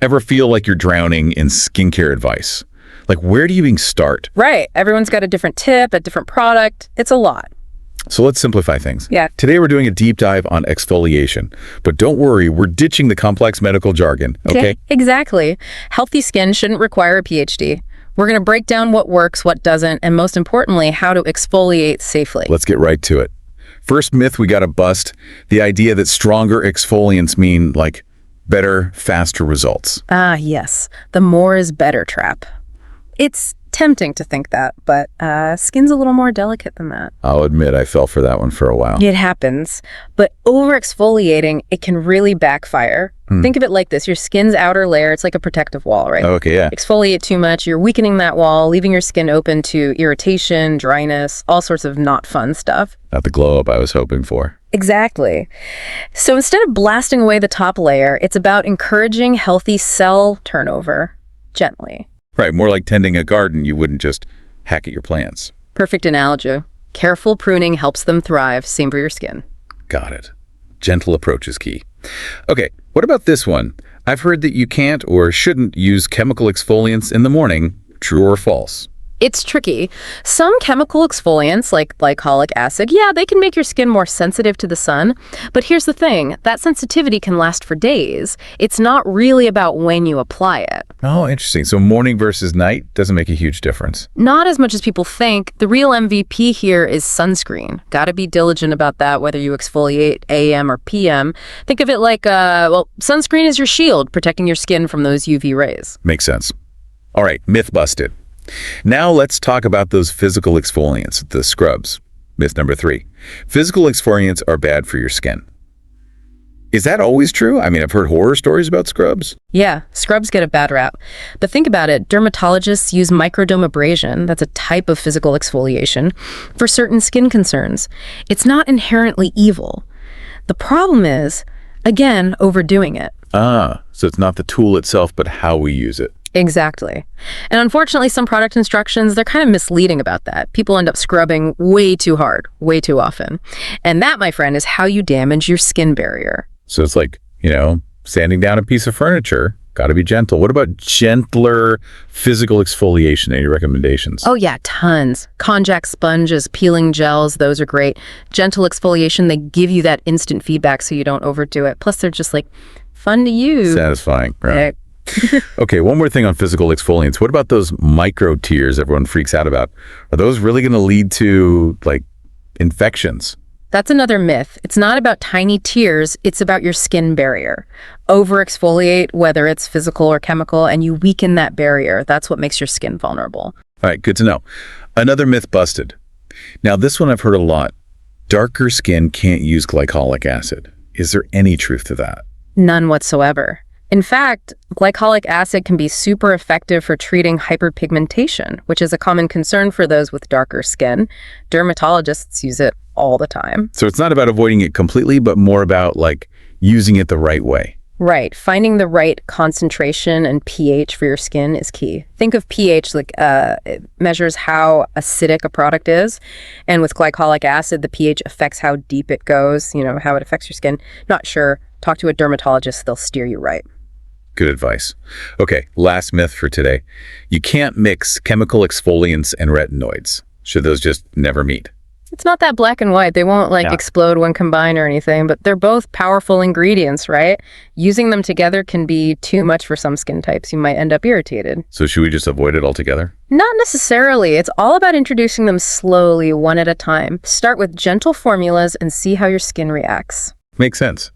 Ever feel like you're drowning in skincare advice? Like, where do you even start? Right. Everyone's got a different tip, a different product. It's a lot. So let's simplify things. Yeah. Today we're doing a deep dive on exfoliation. But don't worry, we're ditching the complex medical jargon, okay? Exactly. Healthy skin shouldn't require a PhD. We're going to break down what works, what doesn't, and most importantly, how to exfoliate safely. Let's get right to it. First myth we got to bust, the idea that stronger exfoliants mean, like, better, faster results. Ah, yes. The more is better trap. It's tempting to think that, but skin's a little more delicate than that. I'll admit I fell for that one for a while. It happens. But over-exfoliating, it can really backfire. Think of it like this. Your skin's outer layer, it's like a protective wall, right? Okay, yeah. Exfoliate too much, you're weakening that wall, leaving your skin open to irritation, dryness, all sorts of not fun stuff. Not the glow up I was hoping for. Exactly. So instead of blasting away the top layer, it's about encouraging healthy cell turnover gently. Right, more like tending a garden. You wouldn't just hack at your plants. Perfect analogy. Careful pruning helps them thrive. Same for your skin. Got it. Gentle approach is key. Okay, what about this one? I've heard that you can't or shouldn't use chemical exfoliants in the morning. True or false? It's tricky. Some chemical exfoliants, like glycolic acid, yeah, they can make your skin more sensitive to the sun. But here's the thing, that sensitivity can last for days. It's not really about when you apply it. Oh, interesting. So morning versus night doesn't make a huge difference. Not as much as people think. The real MVP here is sunscreen. Gotta be diligent about that, whether you exfoliate AM or PM. Think of it like, sunscreen is your shield, protecting your skin from those UV rays. Makes sense. All right, myth busted. Now let's talk about those physical exfoliants, the scrubs. Myth number 3. Physical exfoliants are bad for your skin. Is that always true? I mean, I've heard horror stories about scrubs. Yeah, scrubs get a bad rap. But think about it, dermatologists use microdermabrasion, that's a type of physical exfoliation, for certain skin concerns. It's not inherently evil. The problem is, again, overdoing it. Ah, so it's not the tool itself, but how we use it. Exactly. And unfortunately, some product instructions, they're kind of misleading about that. People end up scrubbing way too hard, way too often. And that, my friend, is how you damage your skin barrier. So it's like, sanding down a piece of furniture. Got to be gentle. What about gentler physical exfoliation? Any recommendations? Oh yeah, tons. Konjac sponges, peeling gels, those are great. Gentle exfoliation, they give you that instant feedback so you don't overdo it. Plus, they're just fun to use. Satisfying, right? Okay, one more thing on physical exfoliants. What about those micro tears everyone freaks out about? Are those really going to lead to, infections? That's another myth. It's not about tiny tears, it's about your skin barrier. Over-exfoliate, whether it's physical or chemical, and you weaken that barrier. That's what makes your skin vulnerable. All right, good to know. Another myth busted. Now, this one I've heard a lot. Darker skin can't use glycolic acid. Is there any truth to that? None whatsoever. In fact, glycolic acid can be super effective for treating hyperpigmentation, which is a common concern for those with darker skin. Dermatologists use it all the time. So it's not about avoiding it completely, but more about, using it the right way. Right. Finding the right concentration and pH for your skin is key. Think of pH it measures how acidic a product is. And with glycolic acid, the pH affects how deep it goes, how it affects your skin. Not sure. Talk to a dermatologist. They'll steer you right. Good advice. Okay, last myth for today. You can't mix chemical exfoliants and retinoids. Should those just never meet? It's not that black and white. They won't explode when combined or anything, but they're both powerful ingredients, right? Using them together can be too much for some skin types. You might end up irritated. So should we just avoid it altogether? Not necessarily. It's all about introducing them slowly, one at a time. Start with gentle formulas and see how your skin reacts. Makes sense.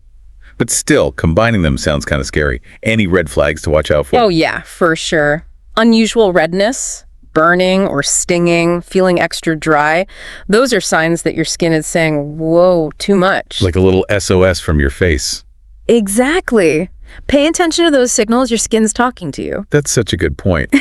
But still, combining them sounds kind of scary. Any red flags to watch out for? Oh yeah, for sure. Unusual redness, burning or stinging, feeling extra dry. Those are signs that your skin is saying, whoa, too much. Like a little SOS from your face. Exactly. Pay attention to those signals. Your skin's talking to you. That's such a good point.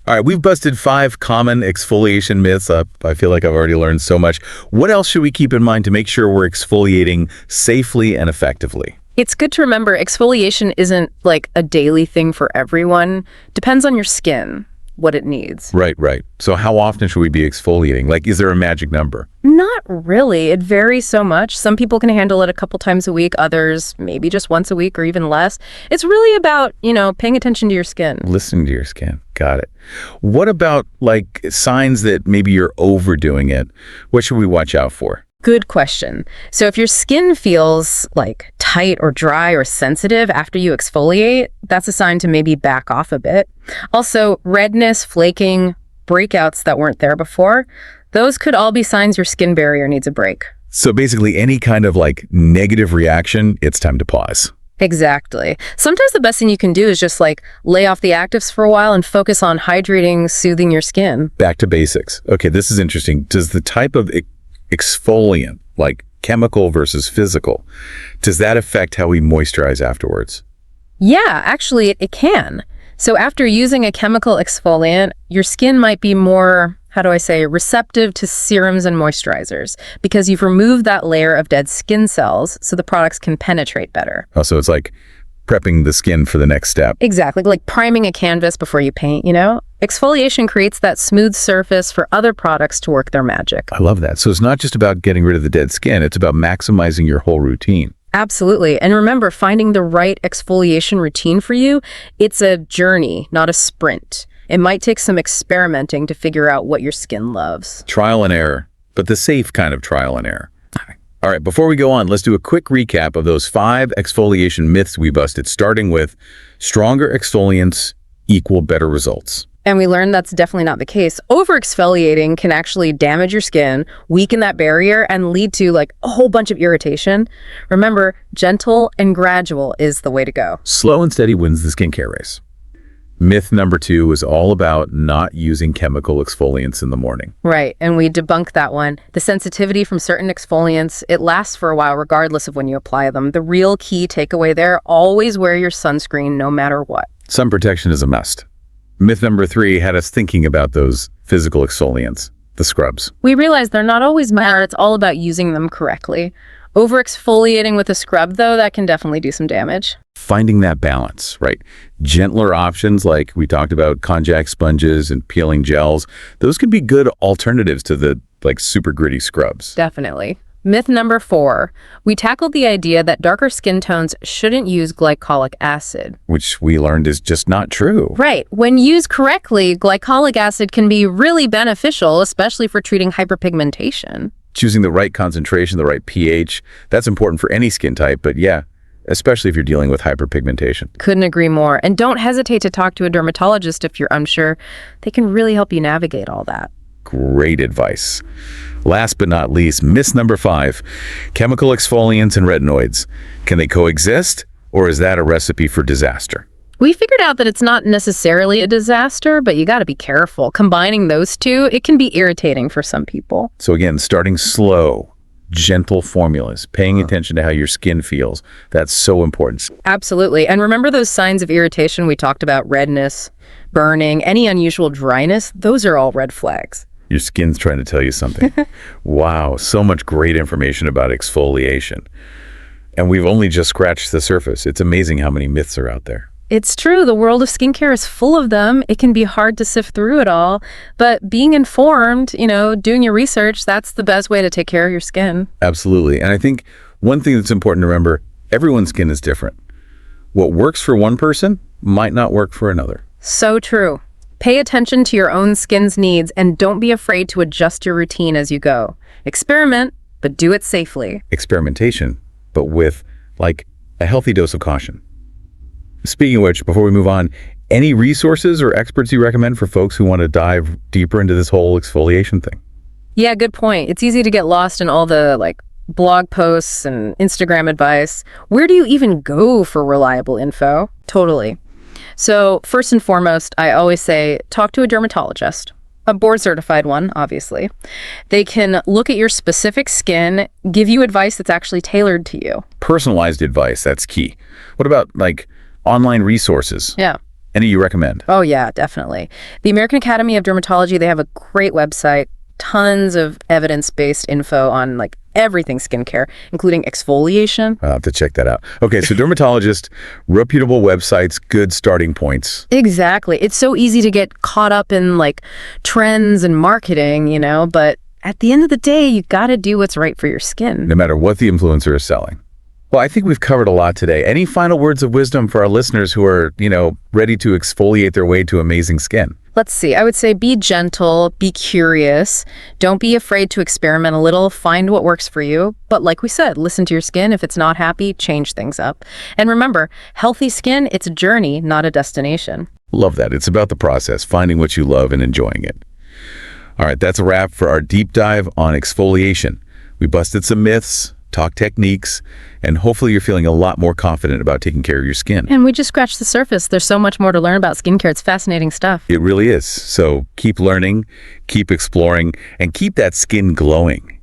All right, we've busted 5 common exfoliation myths up. I feel like I've already learned so much. What else should we keep in mind to make sure we're exfoliating safely and effectively? It's good to remember exfoliation isn't a daily thing for everyone. Depends on your skin. what it needs. Right, right. So how often should we be exfoliating? Like, is there a magic number? Not really. It varies so much. Some people can handle it a couple times a week, others maybe just once a week or even less. It's really about, paying attention to your skin. Listening to your skin. Got it. What about like signs that maybe you're overdoing it? What should we watch out for? Good question. So if your skin feels like tight or dry or sensitive after you exfoliate, that's a sign to maybe back off a bit. Also, redness, flaking, breakouts that weren't there before, those could all be signs your skin barrier needs a break. So basically any kind of like negative reaction, it's time to pause. Exactly. Sometimes the best thing you can do is just lay off the actives for a while and focus on hydrating, soothing your skin. Back to basics. Okay, this is interesting. Does the type of exfoliant, like chemical versus physical, does that affect how we moisturize afterwards? Yeah, actually, it can. So after using a chemical exfoliant, your skin might be more, receptive to serums and moisturizers because you've removed that layer of dead skin cells so the products can penetrate better. Oh, so it's like prepping the skin for the next step. Exactly, like priming a canvas before you paint, Exfoliation creates that smooth surface for other products to work their magic. I love that. So it's not just about getting rid of the dead skin, it's about maximizing your whole routine. Absolutely. And remember, finding the right exfoliation routine for you, it's a journey, not a sprint. It might take some experimenting to figure out what your skin loves. Trial and error, but the safe kind of trial and error. All right, before we go on, let's do a quick recap of those 5 exfoliation myths we busted, starting with stronger exfoliants equal better results. And we learned that's definitely not the case. Over-exfoliating can actually damage your skin, weaken that barrier, and lead to a whole bunch of irritation. Remember, gentle and gradual is the way to go. Slow and steady wins the skincare race. Myth number 2 is all about not using chemical exfoliants in the morning. Right, and we debunked that one. The sensitivity from certain exfoliants, it lasts for a while regardless of when you apply them. The real key takeaway there, always wear your sunscreen no matter what. Sun protection is a must. Myth number 3 had us thinking about those physical exfoliants, the scrubs. We realized they're not always bad. It's all about using them correctly. Over-exfoliating with a scrub, though, that can definitely do some damage. Finding that balance, right? Gentler options like we talked about konjac sponges and peeling gels, those can be good alternatives to the super gritty scrubs. Definitely. Myth number 4, we tackled the idea that darker skin tones shouldn't use glycolic acid. Which we learned is just not true. Right. When used correctly, glycolic acid can be really beneficial, especially for treating hyperpigmentation. Choosing the right concentration, the right pH, that's important for any skin type, but yeah, especially if you're dealing with hyperpigmentation. Couldn't agree more. And don't hesitate to talk to a dermatologist if you're unsure. They can really help you navigate all that. Great advice. Last but not least, myth number 5, chemical exfoliants and retinoids. Can they coexist, or is that a recipe for disaster? We figured out that it's not necessarily a disaster, but you got to be careful. Combining those two, it can be irritating for some people. So again, starting slow, gentle formulas, paying attention to how your skin feels. That's so important. Absolutely. And remember those signs of irritation we talked about, redness, burning, any unusual dryness? Those are all red flags. Your skin's trying to tell you something. Wow, so much great information about exfoliation. And we've only just scratched the surface. It's amazing how many myths are out there. It's true. The world of skincare is full of them. It can be hard to sift through it all. But being informed, doing your research, that's the best way to take care of your skin. Absolutely. And I think one thing that's important to remember, everyone's skin is different. What works for one person might not work for another. So true. Pay attention to your own skin's needs and don't be afraid to adjust your routine as you go. Experiment, but do it safely. Experimentation, but with a healthy dose of caution. Speaking of which, before we move on, any resources or experts you recommend for folks who want to dive deeper into this whole exfoliation thing? Yeah, good point. It's easy to get lost in all the blog posts and Instagram advice. Where do you even go for reliable info? Totally. So first and foremost, I always say, talk to a dermatologist, a board-certified one, obviously. They can look at your specific skin, give you advice that's actually tailored to you. Personalized advice, that's key. What about online resources? Yeah. Any you recommend? Oh yeah, definitely. The American Academy of Dermatology, they have a great website. tons of evidence-based info on like everything skincare, including exfoliation. I'll have to check that out. Okay, so dermatologist, reputable websites, good starting points. Exactly. It's so easy to get caught up in like trends and marketing, but at the end of the day, you got to do what's right for your skin. No matter what the influencer is selling. Well, I think we've covered a lot today. Any final words of wisdom for our listeners who are, ready to exfoliate their way to amazing skin? Let's see. I would say be gentle, be curious. Don't be afraid to experiment a little. Find what works for you. But like we said, listen to your skin. If it's not happy, change things up. And remember, healthy skin, it's a journey, not a destination. Love that. It's about the process, finding what you love and enjoying it. All right, that's a wrap for our deep dive on exfoliation. We busted some myths, talked techniques, and hopefully you're feeling a lot more confident about taking care of your skin. And we just scratched the surface. There's so much more to learn about skincare. It's fascinating stuff. It really is. So keep learning, keep exploring, and keep that skin glowing.